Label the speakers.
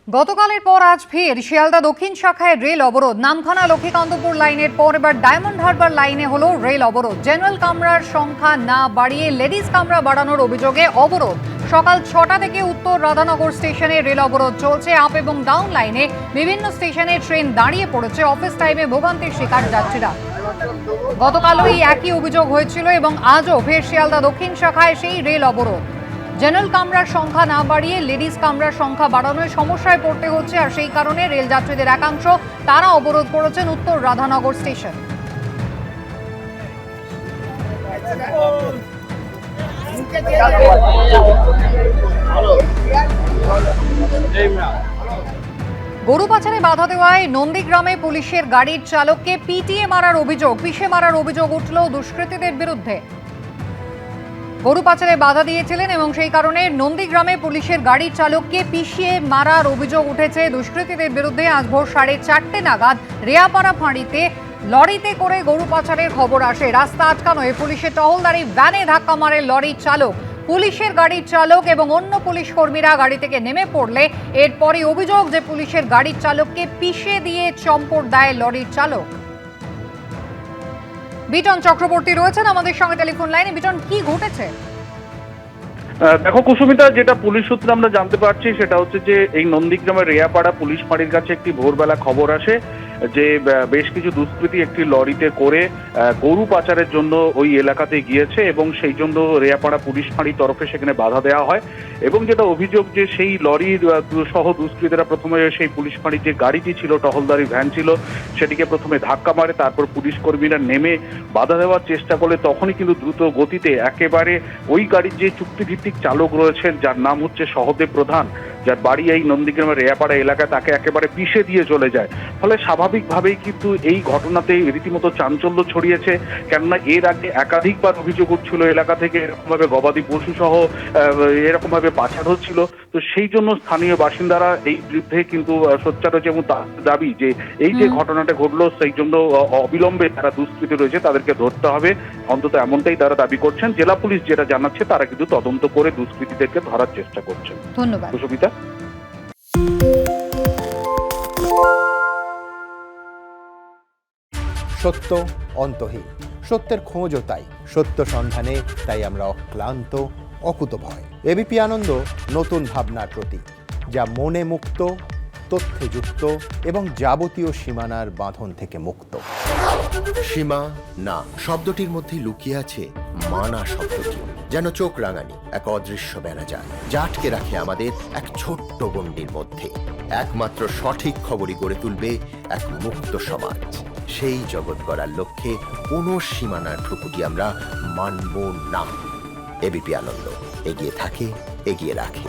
Speaker 1: গতকালের পর আজ ফের শিয়ালদা দক্ষিণ শাখায় রেল অবরোধ। নামখানা লক্ষ্মীকান্তপুর লাইনের পর এবার ডায়মন্ড হারবার লাইনে হলো রেল অবরোধ। জেনারেল কামরার সংখ্যা না বাড়িয়ে লেডিস কামরা বাড়ানোর অভিযোগে অবরোধ। সকাল 6টা থেকে উত্তর রাধানগর স্টেশনে রেল অবরোধ চলছে। আপ এবং ডাউন লাইনে বিভিন্ন স্টেশনে ট্রেন দাঁড়িয়ে পড়েছে। অফিস টাইমে ভোগান্তির শিকার যাত্রীরা। গতকালও একই অভিযোগ হয়েছিল এবং আজও ফের শিয়ালদা দক্ষিণ শাখায় সেই রেল অবরোধ। জেনারেল কামরার সংখ্যা না বাড়িয়ে লেডিস কামরার সংখ্যা বাড়ানোয় সমস্যায় পড়তে হচ্ছে, আর সেই কারণে রেল যাত্রীদের একাংশ তারা অবরোধ করেছেন উত্তর রাধানগর স্টেশন। গরু পাচারে বাধা দেওয়ায় নন্দীগ্রামে পুলিশের গাড়ির চালককে পিটিয়ে মারার অভিযোগ, পিষে মারার অভিযোগ উঠল দুষ্কৃতীদের বিরুদ্ধে। গরু পাচারে বাধা দিয়েছিলেন এবং সেই কারণে নন্দীগ্রামে পুলিশের গাড়ির চালককে পিষিয়ে মারার অভিযোগ উঠেছে দুষ্কৃতীদের বিরুদ্ধে। আজ ভোর 4:30 নাগাদ রেয়াপাড়া ফাঁড়িতে লরিতে করে গরু পাচারের খবর আসে। রাস্তা আটকানোয় পুলিশের টহলদারি ভ্যানে ধাক্কা মারে লরির চালক। পুলিশের গাড়ির চালক এবং অন্য পুলিশ কর্মীরা গাড়ি থেকে নেমে পড়লে এরপরই অভিযোগ যে পুলিশের গাড়ির চালককে পিষে দিয়ে চম্পট দেয় লরির চালক। বিটন চক্রবর্তী রয়েছেন আমাদের সঙ্গে টেলিফোন লাইনে। বিটন, কি ঘটেছে?
Speaker 2: দেখো কুসুমিতা, যেটা পুলিশ সূত্রে আমরা জানতে পারছি সেটা হচ্ছে যে এই নন্দীগ্রামের রেয়াপাড়া পুলিশ ফাঁড়ির কাছে একটি ভোরবেলা খবর আসে যে বেশ কিছু দুষ্কৃতী একটি লরিতে করে গরু পাচারের জন্য ওই এলাকাতে গিয়েছে এবং সেই জন্য রেয়াপাড়া পুলিশ ফাঁড়ির তরফে সেখানে বাধা দেওয়া হয়। এবং যেটা অভিযোগ যে সেই লরির সহ দুষ্কৃতীরা প্রথমে সেই পুলিশ ফাঁড়ির যে গাড়িটি ছিল, টহলদারি ভ্যান ছিল, সেটিকে প্রথমে ধাক্কা মারে। তারপর পুলিশ কর্মীরা নেমে বাধা দেওয়ার চেষ্টা করলে তখনই কিন্তু দ্রুত গতিতে একেবারে ওই গাড়ির যে চুক্তিভিত্তিক চালক রয়েছেন, যার নাম হচ্ছে সহদেব প্রধান, যার বাড়ি এই নন্দীগ্রামের রেয়াপাড়া এলাকায়, তাকে একেবারে পিষে দিয়ে চলে যায়। ফলে স্বাভাবিকভাবেই কিন্তু এই ঘটনাতে রীতিমতো চাঞ্চল্য ছড়িয়েছে। কেননা এর আগে একাধিকবার অভিযোগ উঠছিল এলাকা থেকে এরকমভাবে গবাদি পশু সহ এরকমভাবে পাচার হচ্ছিল। তো সেই জন্য স্থানীয় বাসিন্দারা এই বিরুদ্ধে কিন্তু সোচ্চার হয়েছে এবং তার দাবি যে এই যে ঘটনাটা ঘটলো সেই জন্য অবিলম্বে যারা দুষ্কৃতী রয়েছে তাদেরকে ধরতে হবে, অন্তত এমনটাই তারা দাবি করছেন। জেলা পুলিশ যেটা জানাচ্ছে তারা কিন্তু তদন্ত করে দুষ্কৃতীদেরকে ধরার চেষ্টা করছেন।
Speaker 1: ধন্যবাদ
Speaker 2: সুমিতা।
Speaker 3: সত্য অন্তহীন, সত্যের খোঁজও তাই, সত্য সন্ধানে তাই আমরা অক্লান্ত, অকুতভয়। এবিপি আনন্দ নতুন ভাবনার প্রতীক, যা মনে মুক্ত, তথ্যে যুক্ত এবং যাবতীয় সীমানার বাঁধন থেকে মুক্ত।
Speaker 4: সীমা না শব্দটির মধ্যে লুকিয়ে আছে মানা শব্দটি, যেন চোখ রাঙানি এক অদৃশ্য বেড়াজাল, যা আটকে রাখে আমাদের এক ছোট্ট গণ্ডির মধ্যে। একমাত্র সঠিক খবরই গড়ে তুলবে এক মুক্ত সমাজ। সেই জগৎ গড়ার লক্ষ্যে কোনো সীমানার ঠুকুটি আমরা মানব না। এবিপি আনন্দ এগিয়ে থাকে, এগিয়ে রাখে।